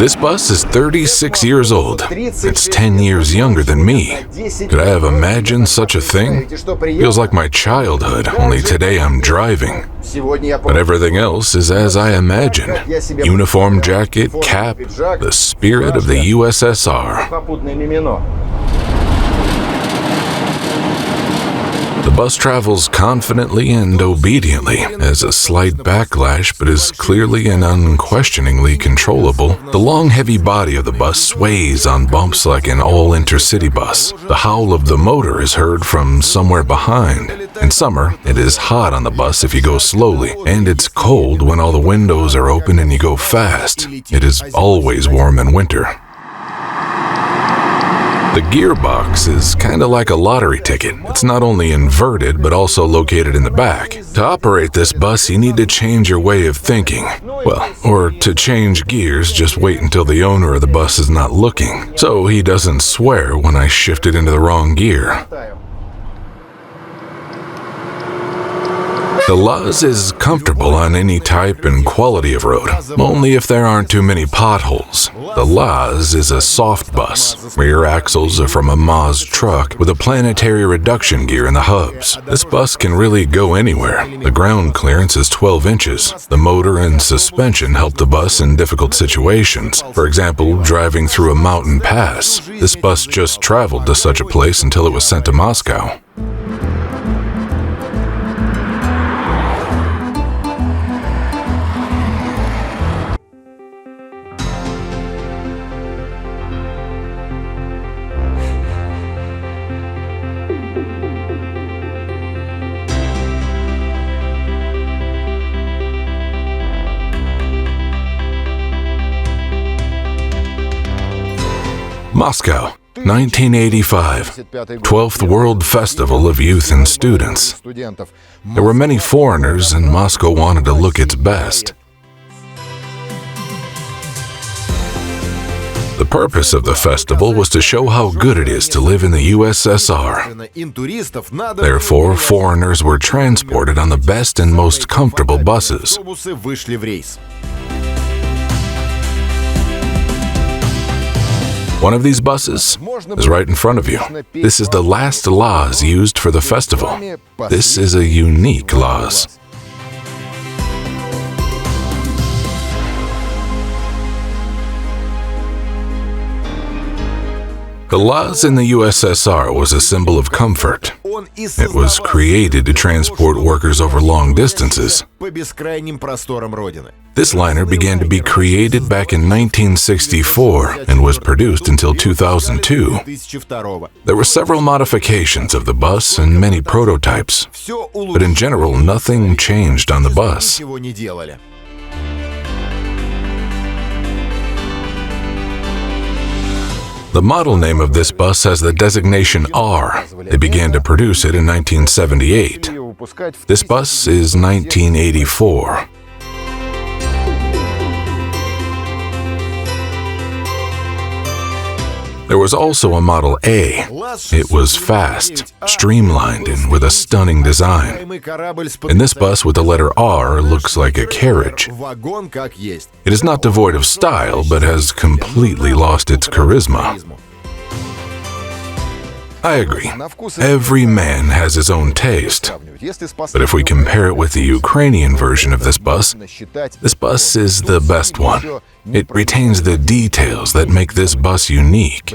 This bus is 36 years old. It's 10 years younger than me. Could I have imagined such a thing? Feels like my childhood, only today I'm driving. But everything else is as I imagined. Uniform jacket, cap, the spirit of the USSR. The bus travels confidently and obediently, has a slight backlash but is clearly and unquestioningly controllable. The long, heavy body of the bus sways on bumps like an all-intercity bus. The howl of the motor is heard from somewhere behind. In summer, it is hot on the bus if you go slowly, and it's cold when all the windows are open and you go fast. It is always warm in winter. The gearbox is kinda like a lottery ticket. It's not only inverted, but also located in the back. To operate this bus, you need to change your way of thinking. Well, or to change gears, just wait until the owner of the bus is not looking, so he doesn't swear when I shift it into the wrong gear. The LAZ is comfortable on any type and quality of road, only if there aren't too many potholes. The LAZ is a soft bus. Rear axles are from a MAZ truck with a planetary reduction gear in the hubs. This bus can really go anywhere. The ground clearance is 12 inches. The motor and suspension help the bus in difficult situations. For example, driving through a mountain pass. This bus just traveled to such a place until it was sent to Moscow. Moscow, 1985, 12th World Festival of Youth and Students. There were many foreigners, and Moscow wanted to look its best. The purpose of the festival was to show how good it is to live in the USSR. Therefore, foreigners were transported on the best and most comfortable buses. One of these buses is right in front of you. This is the last LAZ used for the festival. This is a unique LAZ. The LAZ in the USSR was a symbol of comfort. It was created to transport workers over long distances. This liner began to be created back in 1964 and was produced until 2002. There were several modifications of the bus and many prototypes, but in general, nothing changed on the bus. The model name of this bus has the designation R. They began to produce it in 1978. This bus is 1984. There was also a Model A. It was fast, streamlined, and with a stunning design. And this bus with the letter R looks like a carriage. It is not devoid of style, but has completely lost its charisma. I agree. Every man has his own taste. But if we compare it with the Ukrainian version of this bus is the best one. It retains the details that make this bus unique.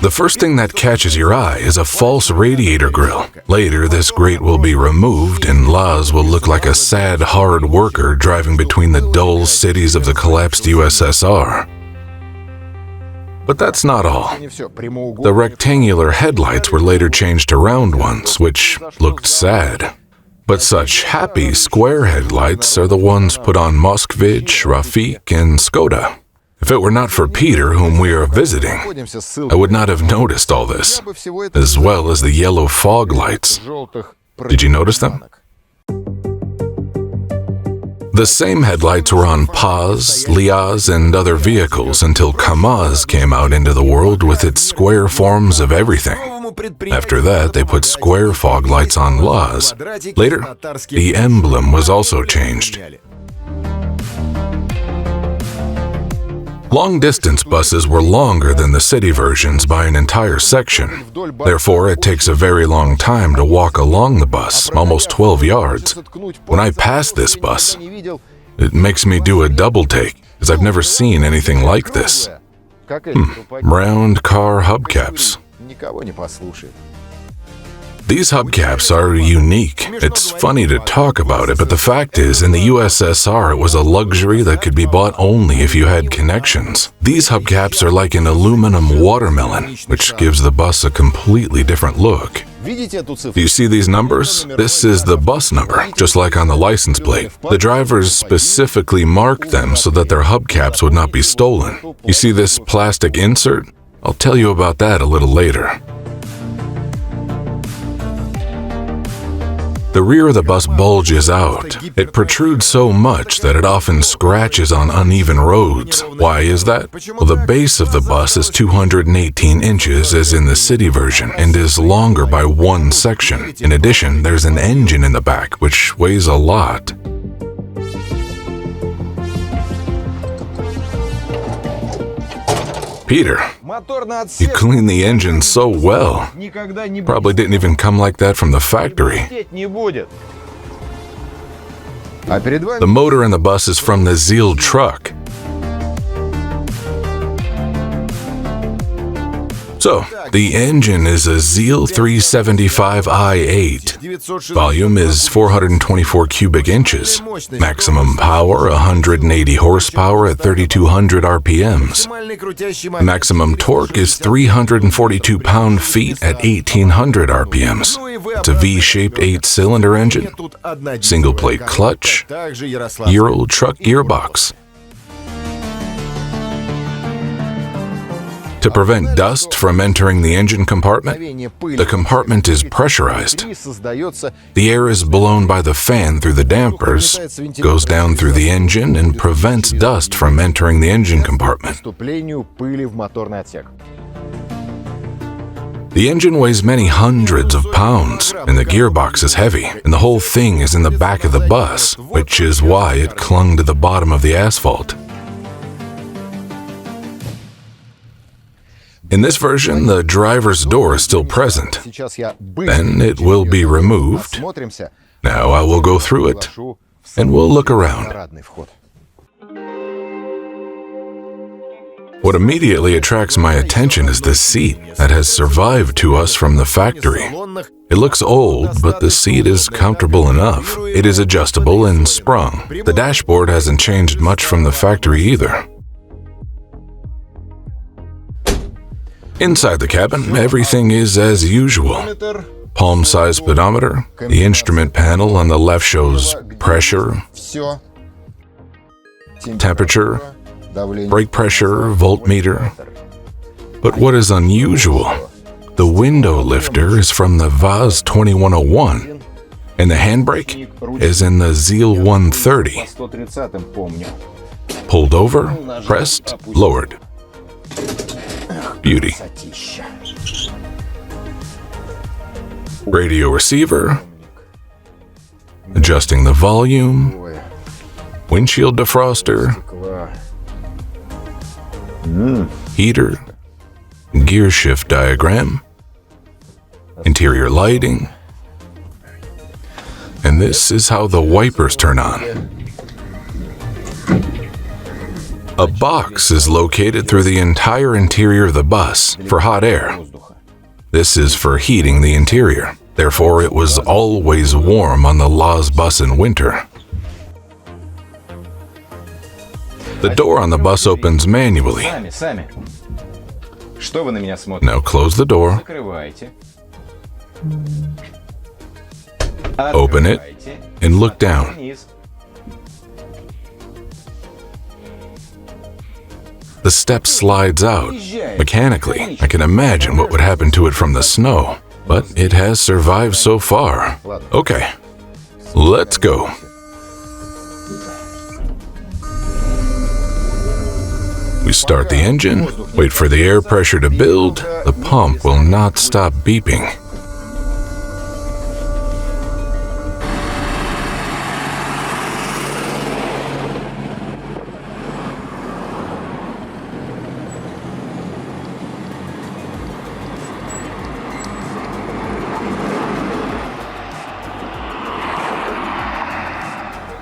The first thing that catches your eye is a false radiator grille. Later, this grate will be removed and LAZ will look like a sad, hard worker driving between the dull cities of the collapsed USSR. But that's not all. The rectangular headlights were later changed to round ones, which looked sad. But such happy square headlights are the ones put on Moskvich, Rafik, and Skoda. If it were not for Peter, whom we are visiting, I would not have noticed all this, as well as the yellow fog lights. Did you notice them? The same headlights were on PAZ, LAZ, and other vehicles until KAMAZ came out into the world with its square forms of everything. After that, they put square fog lights on LAZ. Later, the emblem was also changed. Long-distance buses were longer than the city versions by an entire section. Therefore, it takes a very long time to walk along the bus, almost 12 yards. When I pass this bus, it makes me do a double take, as I've never seen anything like this. Round car hubcaps. These hubcaps are unique. It's funny to talk about it, but the fact is, in the USSR, it was a luxury that could be bought only if you had connections. These hubcaps are like an aluminum watermelon, which gives the bus a completely different look. Do you see these numbers? This is the bus number, just like on the license plate. The drivers specifically marked them so that their hubcaps would not be stolen. You see this plastic insert? I'll tell you about that a little later. The rear of the bus bulges out. It protrudes so much that it often scratches on uneven roads. Why is that? Well, the base of the bus is 218 inches as in the city version and is longer by one section. In addition, there's an engine in the back, which weighs a lot. Peter, you clean the engine so well. Probably didn't even come like that from the factory. The motor in the bus is from the ZIL truck. So, the engine is a ZIL 375 i8. Volume is 424 cubic inches. Maximum power 180 horsepower at 3,200 RPMs. Maximum torque is 342 pound-feet at 1,800 RPMs. It's a V-shaped 8-cylinder engine. Single-plate clutch. Euro truck gearbox. To prevent dust from entering the engine compartment, the compartment is pressurized. The air is blown by the fan through the dampers, goes down through the engine, and prevents dust from entering the engine compartment. The engine weighs many hundreds of pounds, and the gearbox is heavy, and the whole thing is in the back of the bus, which is why it clung to the bottom of the asphalt. In this version, the driver's door is still present. Then it will be removed. Now I will go through it, and we'll look around. What immediately attracts my attention is the seat that has survived to us from the factory. It looks old, but the seat is comfortable enough. It is adjustable and sprung. The dashboard hasn't changed much from the factory either. Inside the cabin, everything is as usual. Palm-sized speedometer, the instrument panel on the left shows pressure, temperature, brake pressure, voltmeter. But what is unusual, the window lifter is from the LAZ 2101, and the handbrake is in the ZIL 130. Pulled over, pressed, lowered. Beauty. Radio receiver, adjusting the volume, windshield defroster, heater, gear shift diagram, interior lighting, and this is how the wipers turn on. A box is located through the entire interior of the bus for hot air. This is for heating the interior. Therefore, it was always warm on the LAZ bus in winter. The door on the bus opens manually. Now close the door. Open it and look down. The step slides out. Mechanically, I can imagine what would happen to it from the snow, but it has survived so far. Okay, let's go. We start the engine, wait for the air pressure to build, the pump will not stop beeping.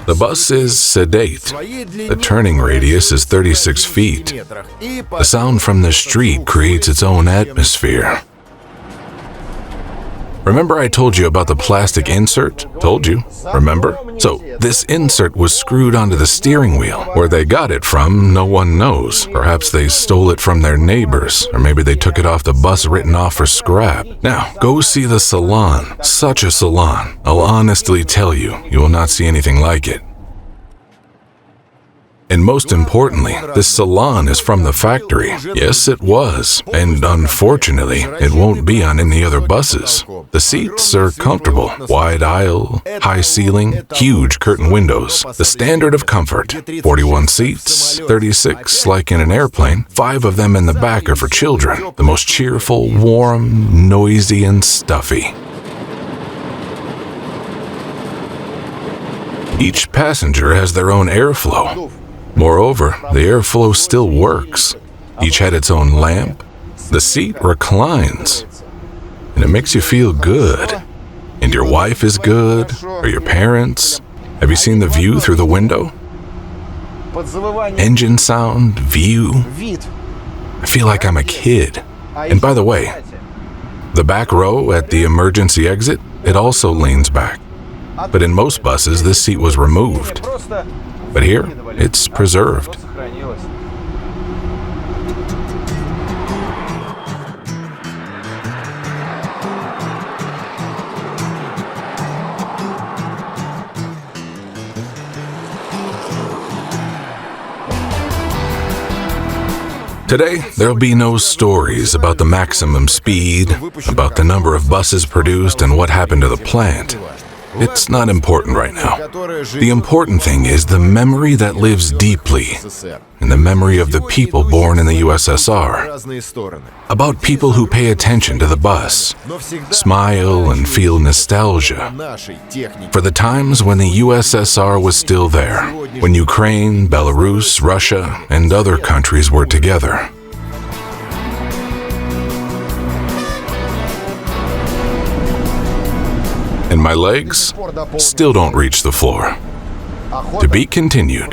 The bus is sedate. The turning radius is 36 feet. The sound from the street creates its own atmosphere. Remember I told you about the plastic insert? Told you, remember? So this insert was screwed onto the steering wheel. Where they got it from, no one knows. Perhaps they stole it from their neighbors, or maybe they took it off the bus written off for scrap. Now, go see the salon. Such a salon. I'll honestly tell you, you will not see anything like it. And most importantly, this salon is from the factory. Yes, it was. And unfortunately, it won't be on any other buses. The seats are comfortable. Wide aisle, high ceiling, huge curtain windows. The standard of comfort. 41 seats, 36 like in an airplane. 5 of them in the back are for children. The most cheerful, warm, noisy, and stuffy. Each passenger has their own airflow. Moreover, the airflow still works. Each had its own lamp. The seat reclines, and it makes you feel good. And your wife is good, or your parents. Have you seen the view through the window? Engine sound, view. I feel like I'm a kid. And by the way, the back row at the emergency exit, it also leans back. But in most buses, this seat was removed. But here, it's preserved. Today, there'll be no stories about the maximum speed, about the number of buses produced and what happened to the plant. It's not important right now. The important thing is the memory that lives deeply in the memory of the people born in the USSR. About people who pay attention to the bus, smile and feel nostalgia for the times when the USSR was still there, when Ukraine, Belarus, Russia, and other countries were together. And my legs still don't reach the floor. To be continued.